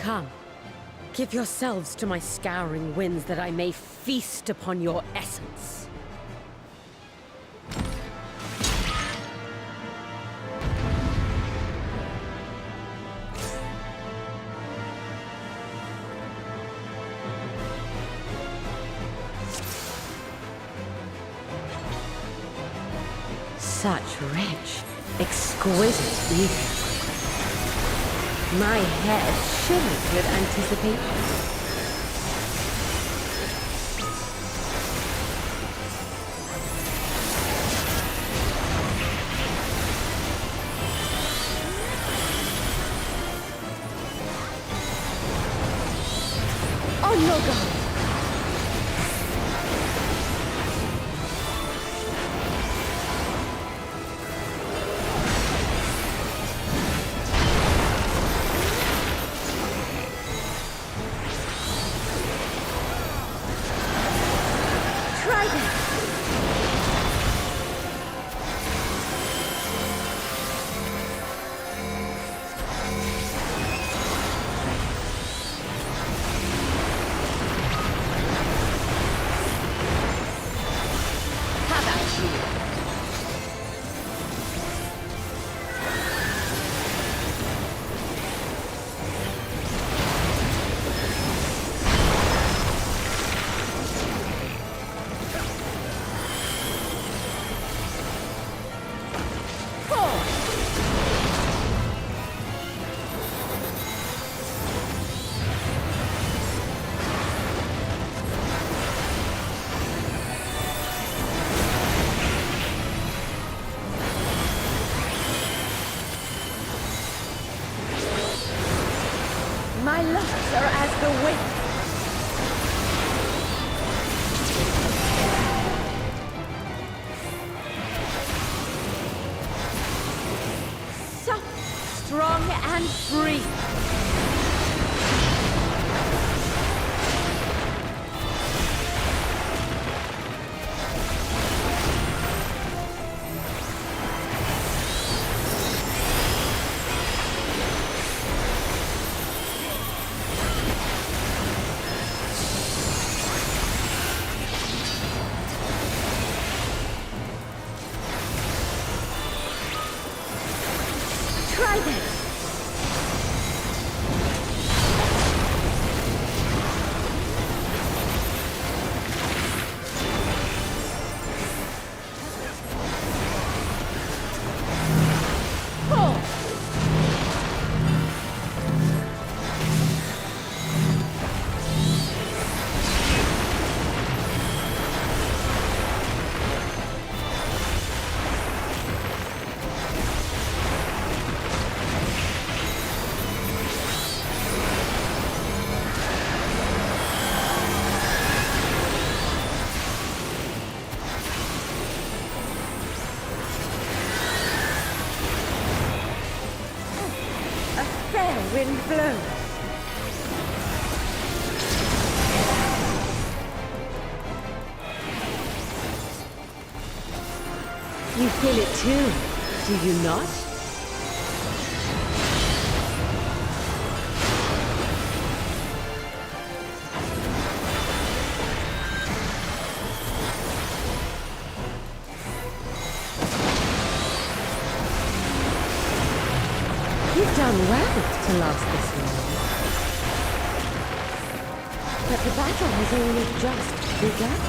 Come, give yourselves to my scouring winds that I may feast upon your essence. Such rich, exquisite ether. My head shimmered with anticipation. On your guard! My lusts are as the wind. Soft, strong, and free. Try this! Wind blows. You feel it too, do you not? You've done well to last this long. But the battle has only just begun.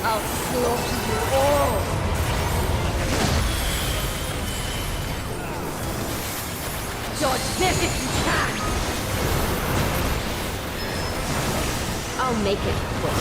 I'll slaughter you all! Dodge this if you can! I'll make it quick.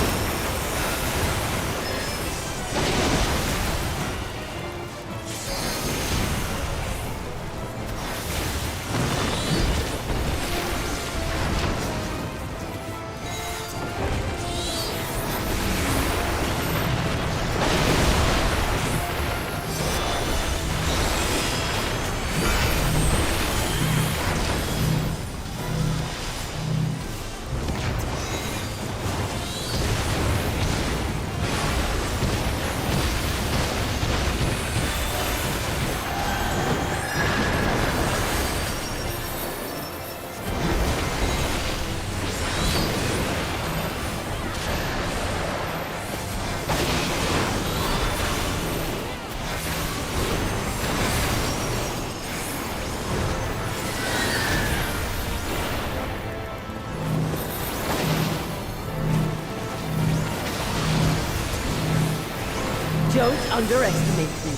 Don't underestimate me.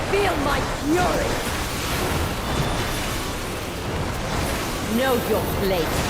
Feel my fury! Know your place.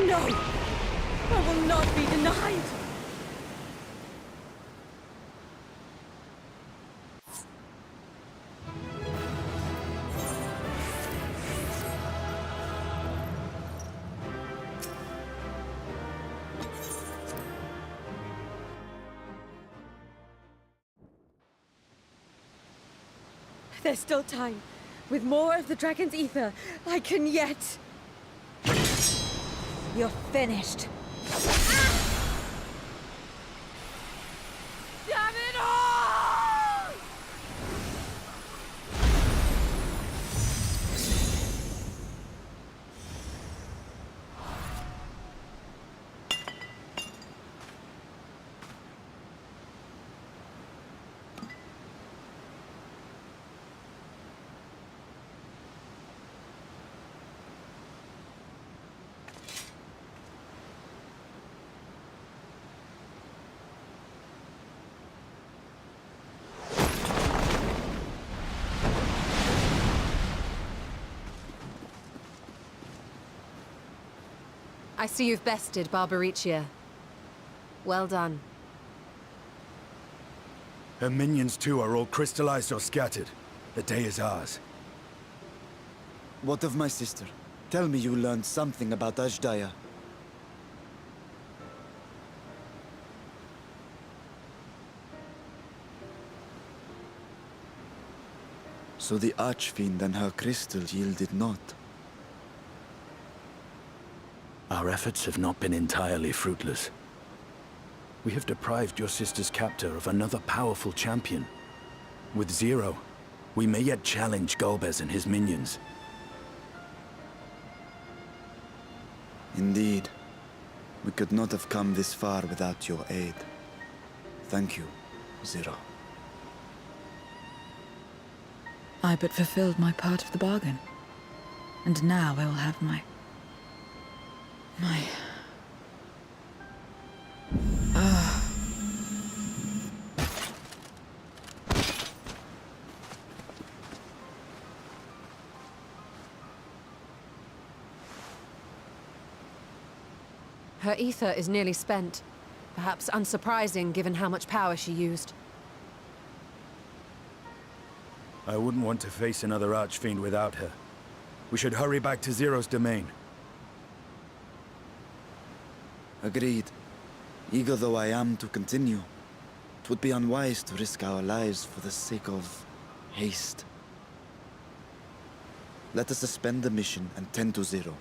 No! I will not be denied! There's still time. With more of the dragon's ether, I can yet... You're finished. Damn it all! I see you've bested Barbaricia. Well done. Her minions too are all crystallized or scattered. The day is ours. What of my sister? Tell me you learned something about Azhdaya. So the Archfiend and her crystal yielded not. Our efforts have not been entirely fruitless. We have deprived your sister's captor of another powerful champion. With Zero, we may yet challenge Golbez and his minions. Indeed. We could not have come this far without your aid. Thank you, Zero. I but fulfilled my part of the bargain. And now I will have my... Her ether is nearly spent. Perhaps unsurprising given how much power she used. I wouldn't want to face another Archfiend without her. We should hurry back to Zero's domain. Agreed. Eager though I am to continue, it would be unwise to risk our lives for the sake of haste. Let us suspend the mission and tend to Zero.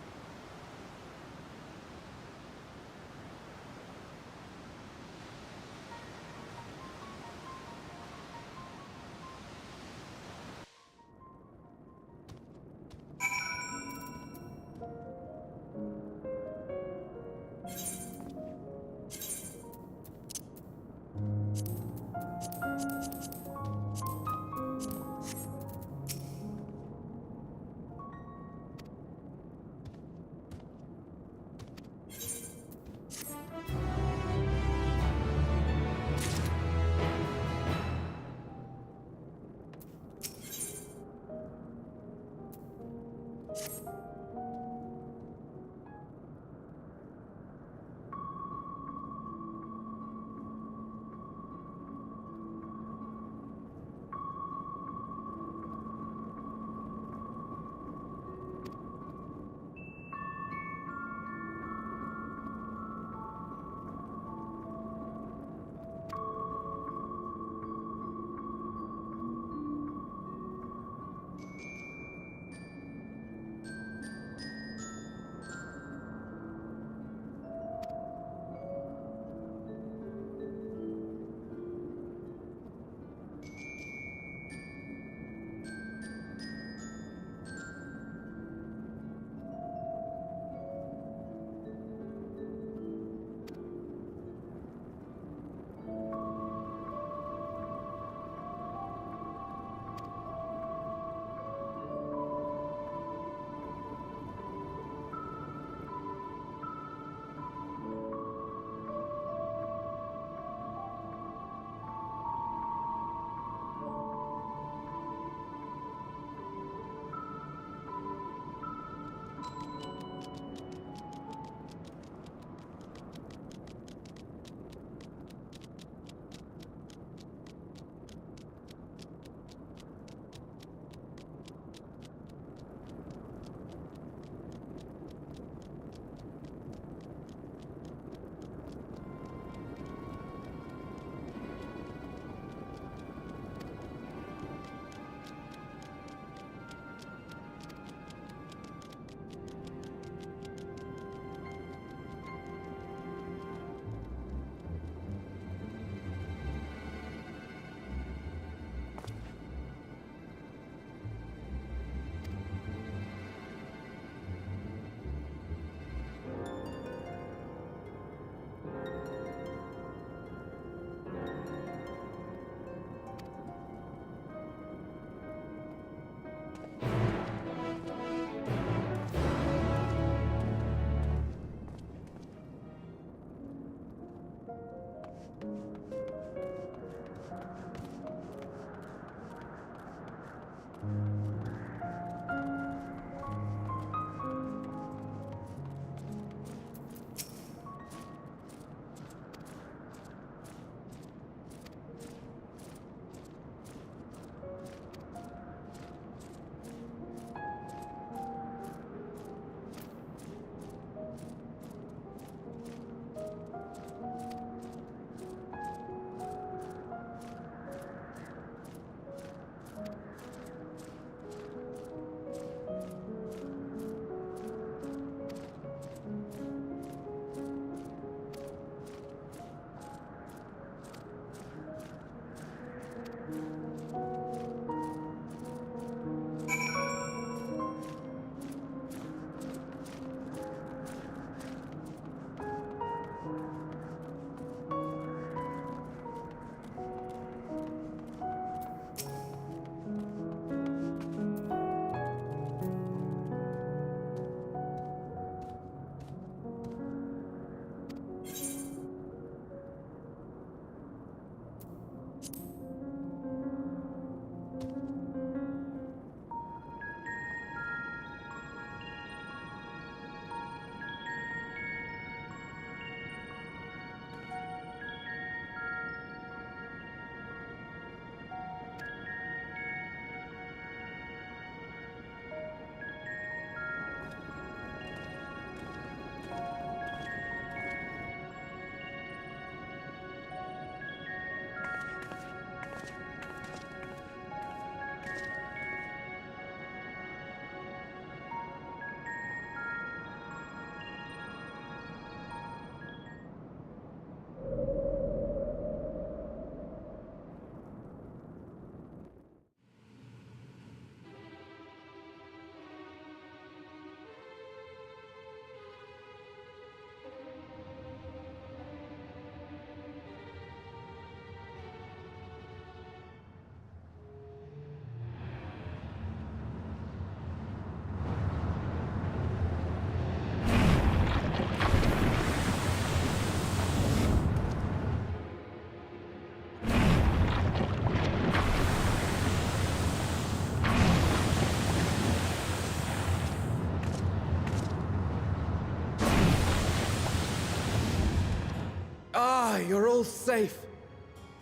you're all safe.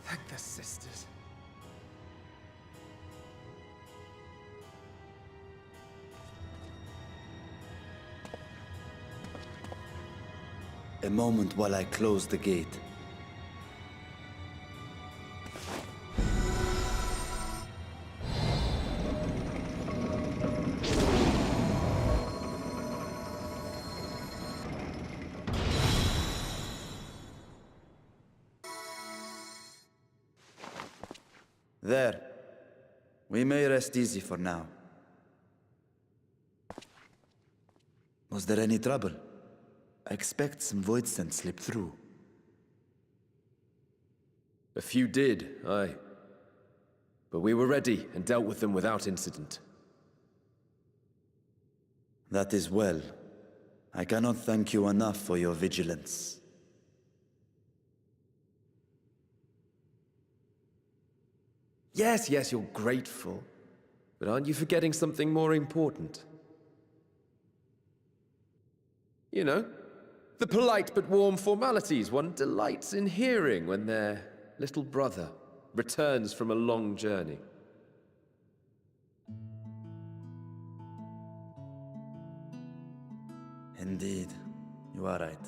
Thank the sisters. A moment while I close the gate. There. We may rest easy for now. Was there any trouble? I expect some void scent slipped through. A few did, aye. But we were ready and dealt with them without incident. That is well. I cannot thank you enough for your vigilance. Yes, yes, you're grateful. But aren't you forgetting something more important? You know, the polite but warm formalities one delights in hearing when their little brother returns from a long journey. Indeed, you are right.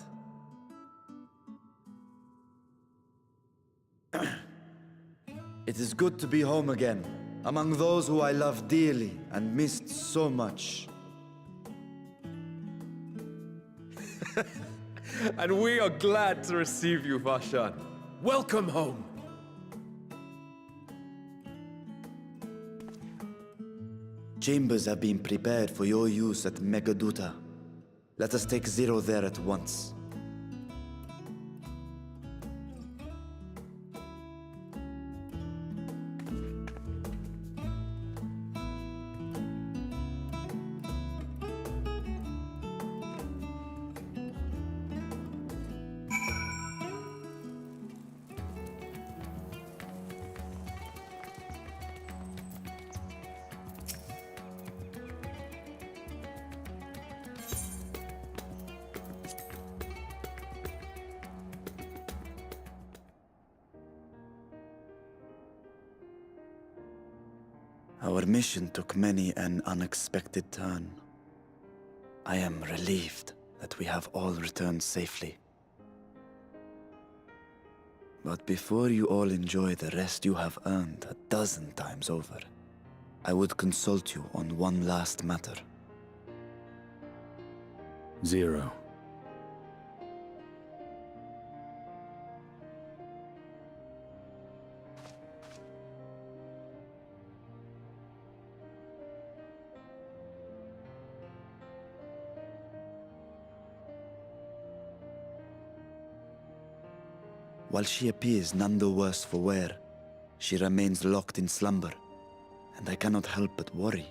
It is good to be home again, among those who I love dearly and missed so much. And we are glad to receive you, Vashan. Welcome home. Chambers have been prepared for your use at Megaduta. Let us take Zero there at once. Our mission took many an unexpected turn. I am relieved that we have all returned safely. But before you all enjoy the rest you have earned 12 times over, I would consult you on one last matter. Zero. While she appears none the worse for wear, she remains locked in slumber, and I cannot help but worry.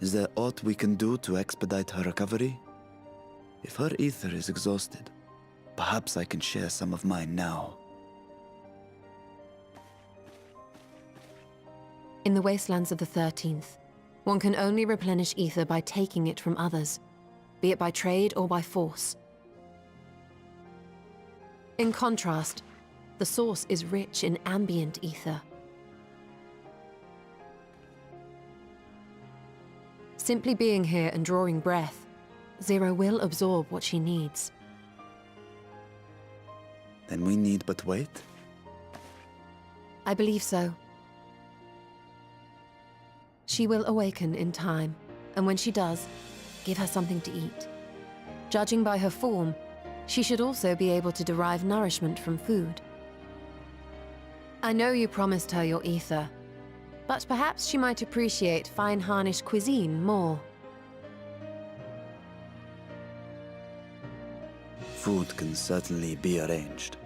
Is there aught we can do to expedite her recovery? If her ether is exhausted, perhaps I can share some of mine now. In the wastelands of the 13th, one can only replenish ether by taking it from others, be it by trade or by force. In contrast, the source is rich in ambient ether. Simply being here and drawing breath, Zero will absorb what she needs. Then we need but wait? I believe so. She will awaken in time, and when she does, give her something to eat. Judging by her form, she should also be able to derive nourishment from food. I know you promised her your ether, but perhaps she might appreciate fine Harnish cuisine more. Food can certainly be arranged.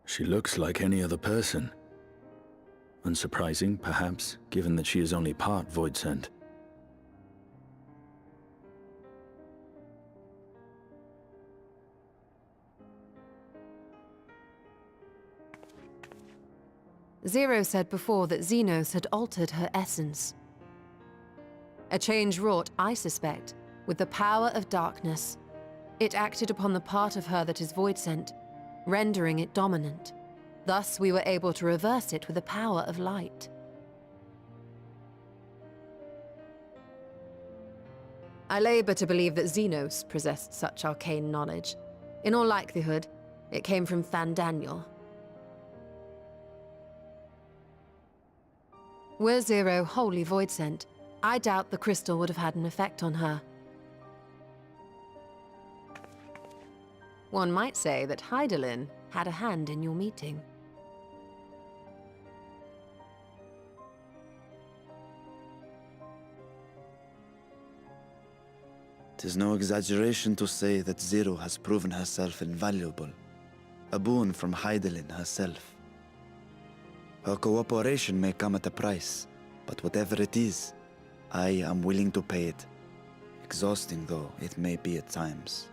She looks like any other person. Unsurprising, perhaps, given that she is only part void scent. Zero said before that Xenos had altered her essence. A change wrought, I suspect, with the power of darkness. It acted upon the part of her that is void-sent, rendering it dominant. Thus, we were able to reverse it with the power of light. I labor to believe that Xenos possessed such arcane knowledge. In all likelihood, it came from Fandaniel. Were Zero wholly void-sent, I doubt the crystal would have had an effect on her. One might say that Hydaelyn had a hand in your meeting. Tis no exaggeration to say that Zero has proven herself invaluable. A boon from Hydaelyn herself. Her cooperation may come at a price, but whatever it is, I am willing to pay it. Exhausting though it may be at times.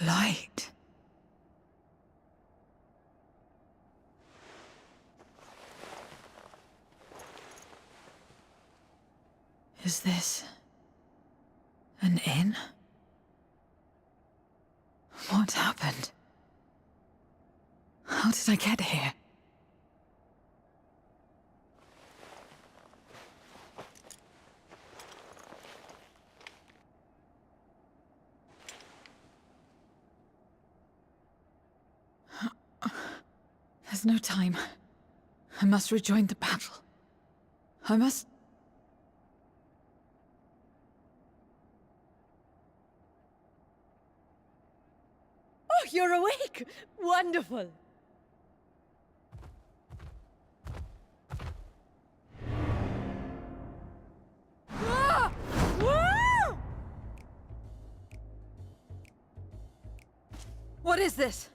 Light. Is this an inn? What happened? How did I get here? There's no time. I must rejoin the battle. I must... Oh, you're awake! Wonderful! Ah! Ah! What is this?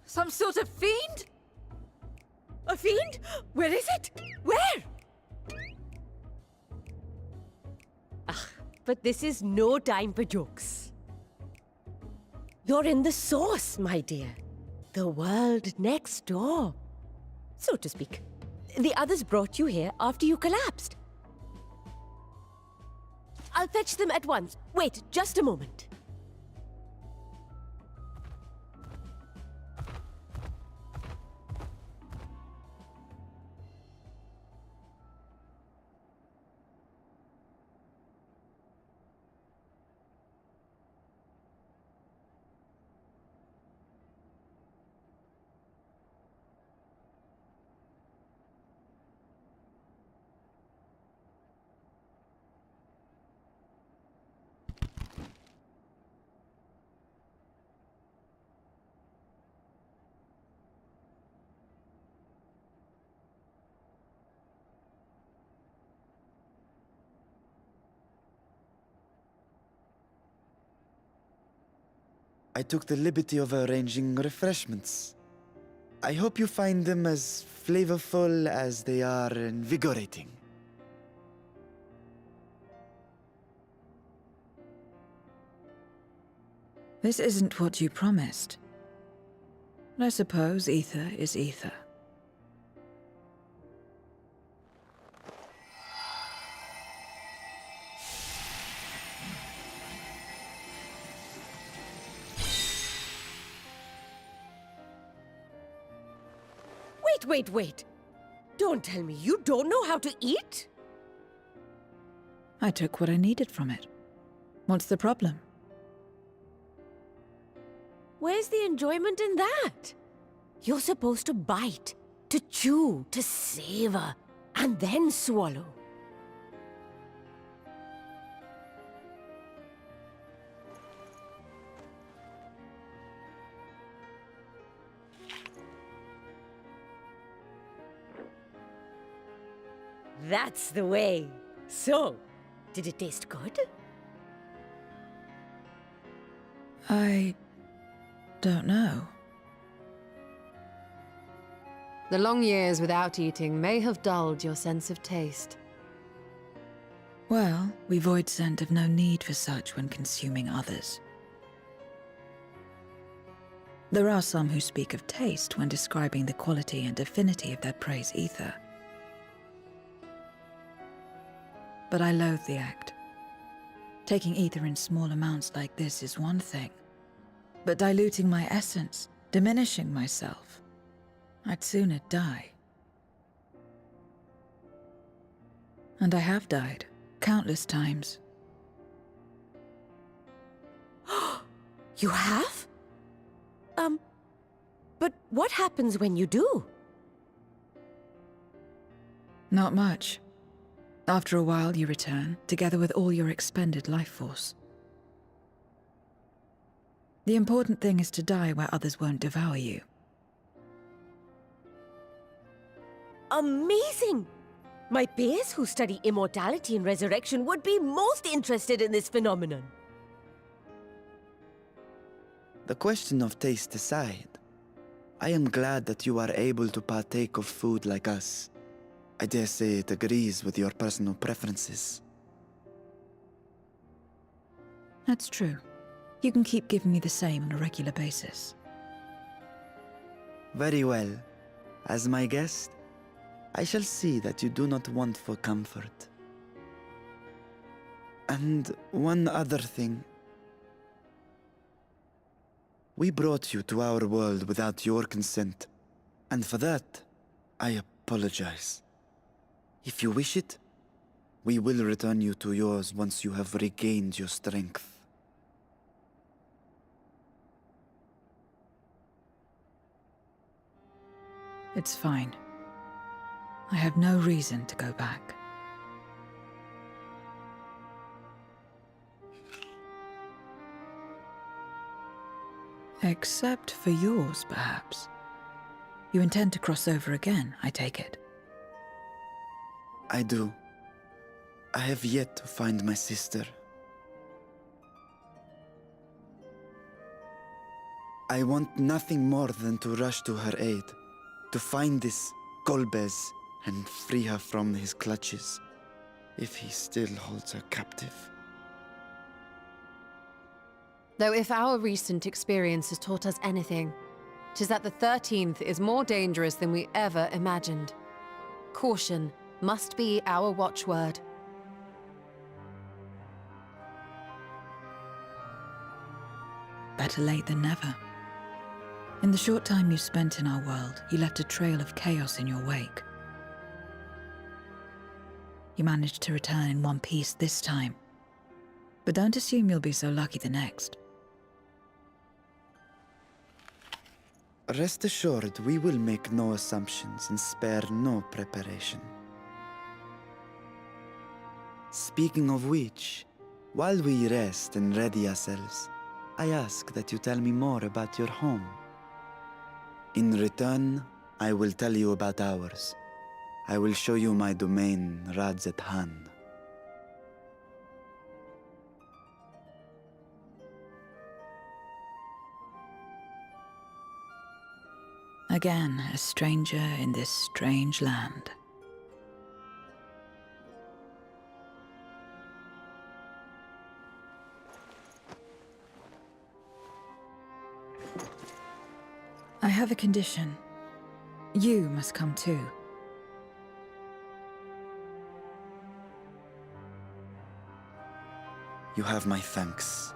Some sort of fiend? A fiend? Where is it? Where? Ah, but this is no time for jokes. You're in the source, my dear. The world next door, so to speak. The others brought you here after you collapsed. I'll fetch them at once. Wait, just a moment. I took the liberty of arranging refreshments. I hope you find them as flavorful as they are invigorating. This isn't what you promised. But I suppose ether is ether. Wait. Don't tell me you don't know how to eat? I took what I needed from it. What's the problem? Where's the enjoyment in that? You're supposed to bite, to chew, to savor, and then swallow. That's the way. So, did it taste good? I don't know. The long years without eating may have dulled your sense of taste. Well, we void scent have no need for such when consuming others. There are some who speak of taste when describing the quality and affinity of their prey's ether. But I loathe the act. Taking ether in small amounts like this is one thing, but diluting my essence, diminishing myself, I'd sooner die. And I have died, countless times. You have? But what happens when you do? Not much. After a while, you return, together with all your expended life force. The important thing is to die where others won't devour you. Amazing! My peers who study immortality and resurrection would be most interested in this phenomenon. The question of taste aside, I am glad that you are able to partake of food like us. I dare say it agrees with your personal preferences. That's true. You can keep giving me the same on a regular basis. Very well. As my guest, I shall see that you do not want for comfort. And one other thing. We brought you to our world without your consent, and for that, I apologize. If you wish it, we will return you to yours once you have regained your strength. It's fine. I have no reason to go back. Except for yours, perhaps. You intend to cross over again, I take it. I do. I have yet to find my sister. I want nothing more than to rush to her aid, to find this Golbez and free her from his clutches, if he still holds her captive. Though if our recent experience has taught us anything, 'tis that the 13th is more dangerous than we ever imagined. Caution must be our watchword. Better late than never. In the short time you spent in our world, you left a trail of chaos in your wake. You managed to return in one piece this time, but don't assume you'll be so lucky the next. Rest assured, we will make no assumptions and spare no preparation. Speaking of which, while we rest and ready ourselves, I ask that you tell me more about your home. In return, I will tell you about ours. I will show you my domain, Radzet Han. Again, a stranger in this strange land. I have a condition. You must come too. You have my thanks.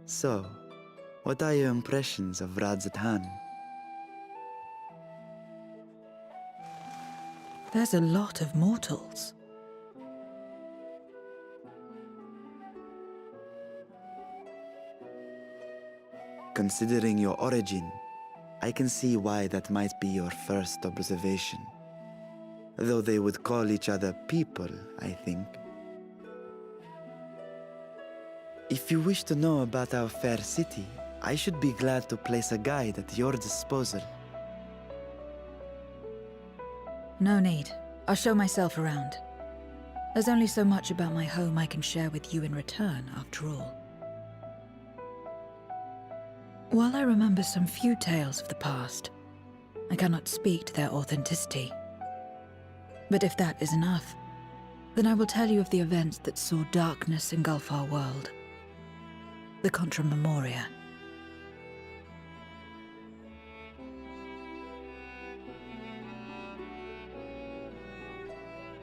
So, what are your impressions of Radzatan? There's a lot of mortals. Considering your origin, I can see why that might be your first observation. Though they would call each other people, I think. If you wish to know about our fair city, I should be glad to place a guide at your disposal. No need. I'll show myself around. There's only so much about my home I can share with you in return, after all. While I remember some few tales of the past, I cannot speak to their authenticity. But if that is enough, then I will tell you of the events that saw darkness engulf our world. The Contra Memoria.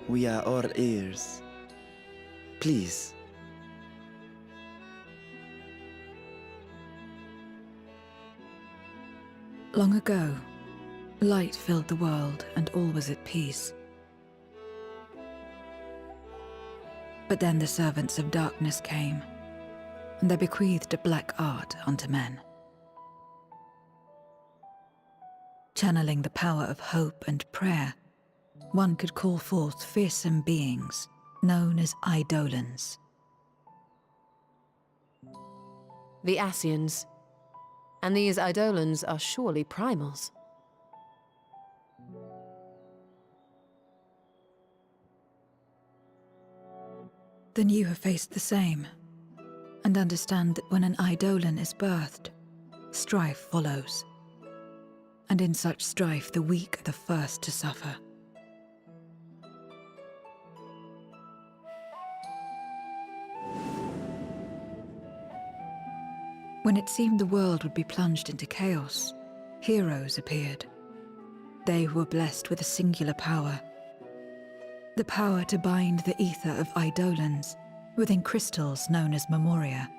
We are all ears. Please. Long ago, light filled the world and all was at peace. But then the servants of darkness came, and they bequeathed a black art unto men. Channeling the power of hope and prayer, one could call forth fearsome beings known as Eidolons. The Ascians. And these Eidolons are surely primals. Then you have faced the same, and understand that when an Eidolon is birthed, strife follows. And in such strife, the weak are the first to suffer. When it seemed the world would be plunged into chaos, heroes appeared. They who were blessed with a singular power. The power to bind the ether of Eidolons within crystals known as Memoria.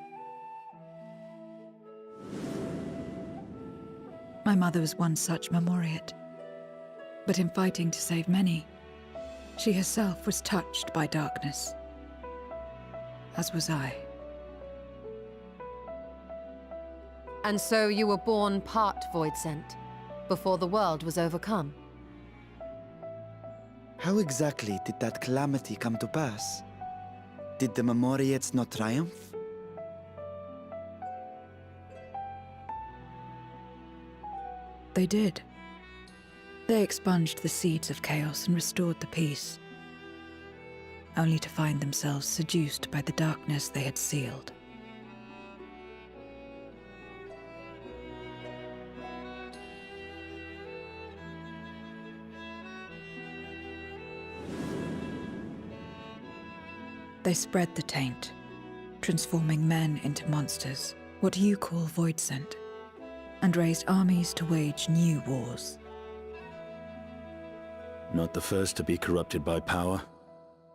My mother was one such Memoriate. But in fighting to save many, she herself was touched by darkness. As was I. And so you were born part Void Sent, before the world was overcome. How exactly did that calamity come to pass? Did the Memoriates not triumph? They did. They expunged the seeds of chaos and restored the peace, only to find themselves seduced by the darkness they had sealed. They spread the taint, transforming men into monsters, what you call Void Sent, and raised armies to wage new wars. Not the first to be corrupted by power,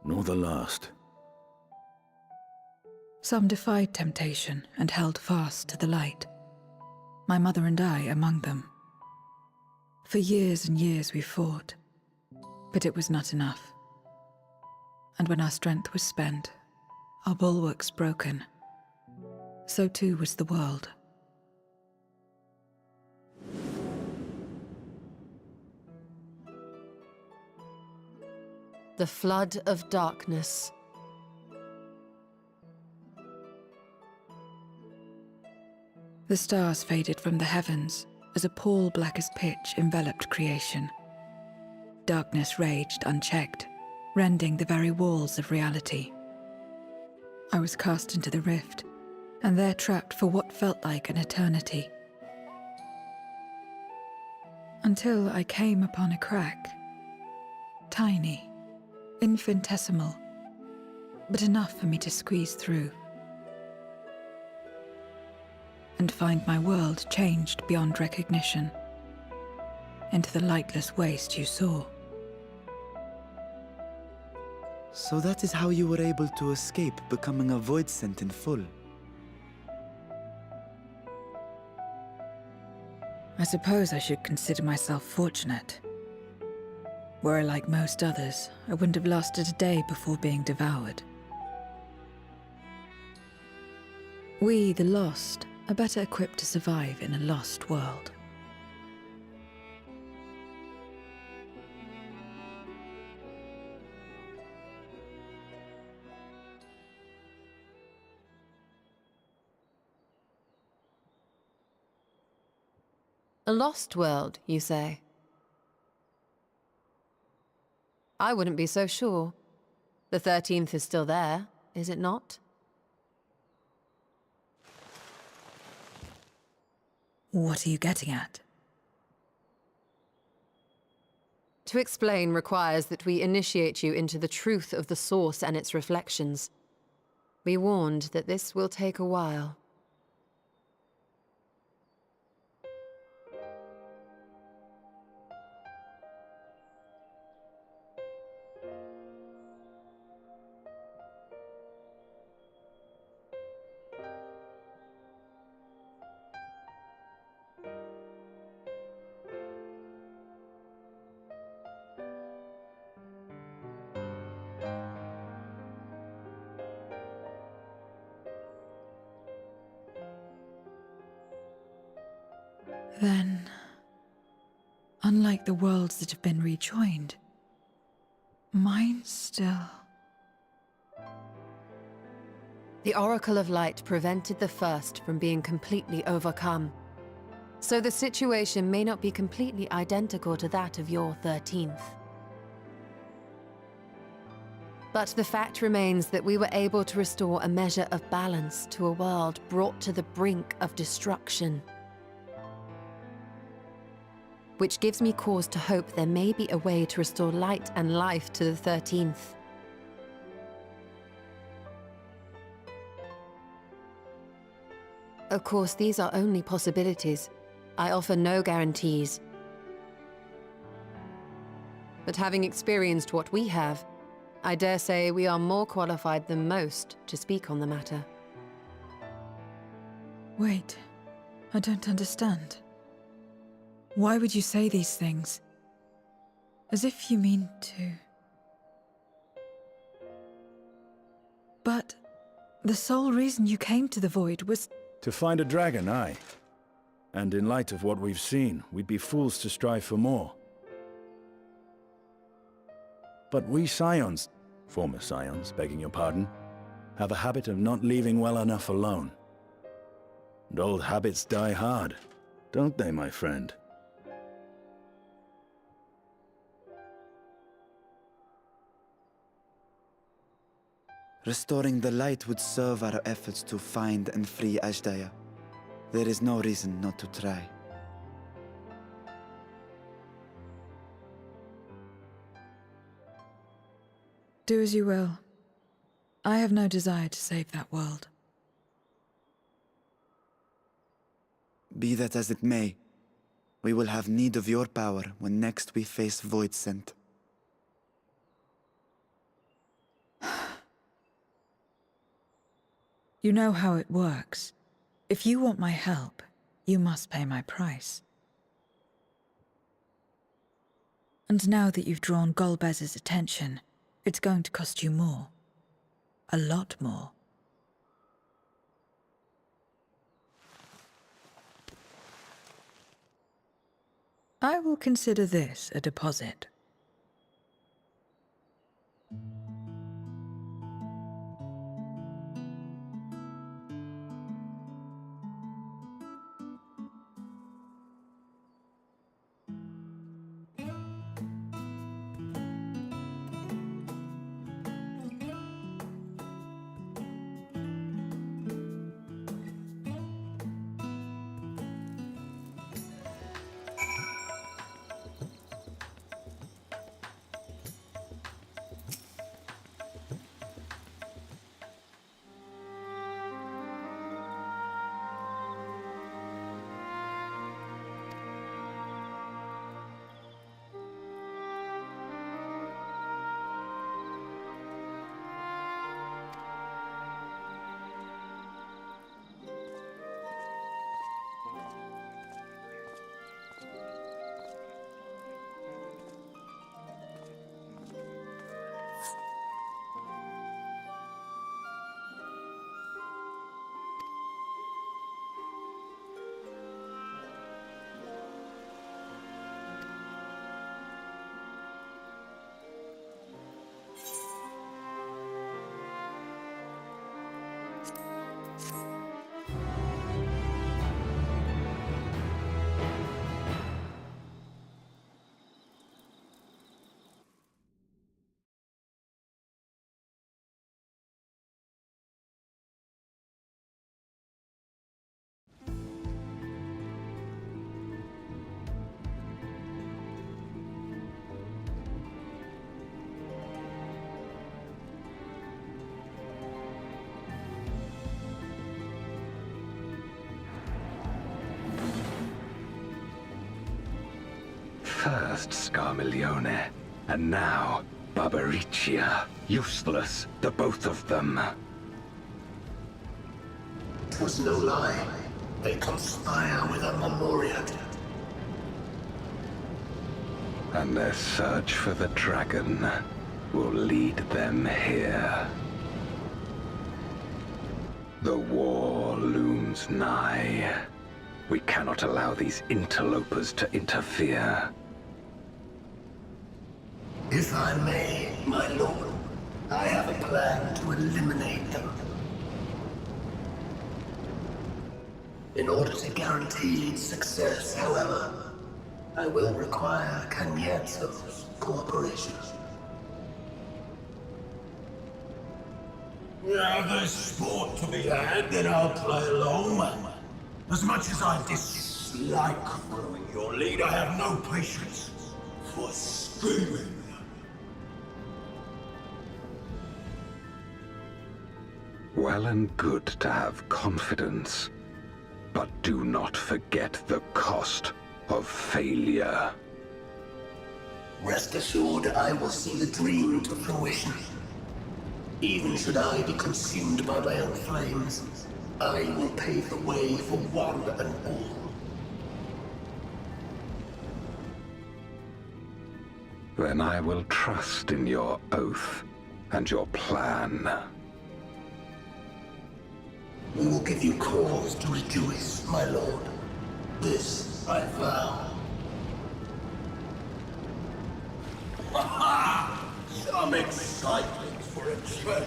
nor the last. Some defied temptation and held fast to the light. My mother and I among them. For years and years we fought, but it was not enough. And when our strength was spent, our bulwarks broken, so too was the world. The flood of darkness. The stars faded from the heavens as a pall black as pitch enveloped creation. Darkness raged unchecked, rending the very walls of reality. I was cast into the rift, and there trapped for what felt like an eternity. Until I came upon a crack. Tiny, infinitesimal, but enough for me to squeeze through. And find my world changed beyond recognition, into the lightless waste you saw. So that is how you were able to escape becoming a Void Sent in full. I suppose I should consider myself fortunate. Were I like most others, I wouldn't have lasted a day before being devoured. We, the lost, are better equipped to survive in a lost world. A lost world, you say? I wouldn't be so sure. The 13th is still there, is it not? What are you getting at? To explain requires that we initiate you into the truth of the source and its reflections. We warned that this will take a while. Then, unlike the worlds that have been rejoined, mine still... The Oracle of Light prevented the first from being completely overcome. So the situation may not be completely identical to that of your 13th. But the fact remains that we were able to restore a measure of balance to a world brought to the brink of destruction. Which gives me cause to hope there may be a way to restore light and life to the 13th. Of course, these are only possibilities. I offer no guarantees. But having experienced what we have, I dare say we are more qualified than most to speak on the matter. Wait, I don't understand. Why would you say these things? As if you mean to... But the sole reason you came to the Void was... To find a dragon, aye. And in light of what we've seen, we'd be fools to strive for more. But we Scions, former Scions, begging your pardon, have a habit of not leaving well enough alone. And old habits die hard, don't they, my friend? Restoring the light would serve our efforts to find and free Ashdaya. There is no reason not to try. Do as you will. I have no desire to save that world. Be that as it may, we will have need of your power when next we face Voidsent. You know how it works. If you want my help, you must pay my price. And now that you've drawn Golbez's attention, it's going to cost you more. A lot more. I will consider this a deposit. first Scarmiglione, and now Barbaricia. Useless, the both of them. 'Twas no lie. They conspire with a Memoria. And their search for the dragon will lead them here. The war looms nigh. We cannot allow these interlopers to interfere. If I may, my lord, I have a plan to eliminate them. In order to guarantee its success, however, I will require Cagnazzo's cooperation. Now there's sport to be had, then I'll play along. As much as I dislike following your lead, I have no patience for scheming. Well and good to have confidence, but do not forget the cost of failure. Rest assured, I will see the dream to fruition. Even should I be consumed by my own flames, I will pave the way for one and all. Then I will trust in your oath and your plan. We will give you cause to rejoice, my lord. This I vow. Ha! Some excitement for a change.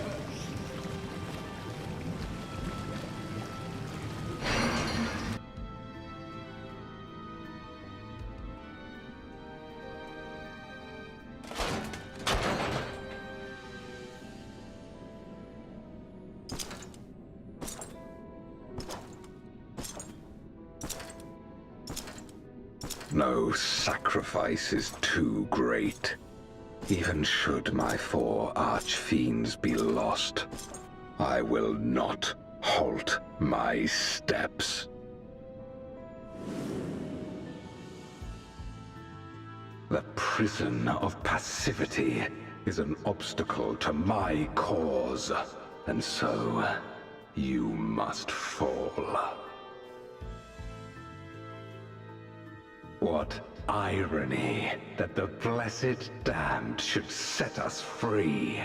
No sacrifice is too great. Even should my 4 archfiends be lost, I will not halt my steps. The prison of passivity is an obstacle to my cause, and so you must fall. What irony that the blessed damned should set us free.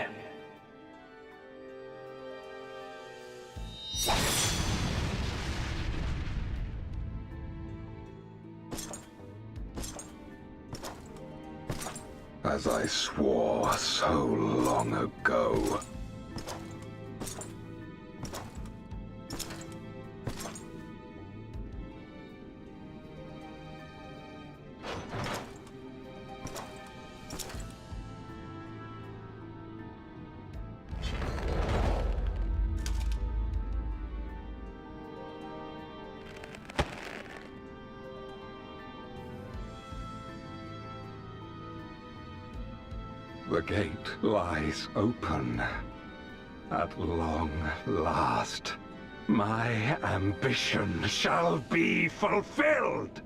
As I swore so long ago. The gate lies open. At long last, my ambition shall be fulfilled!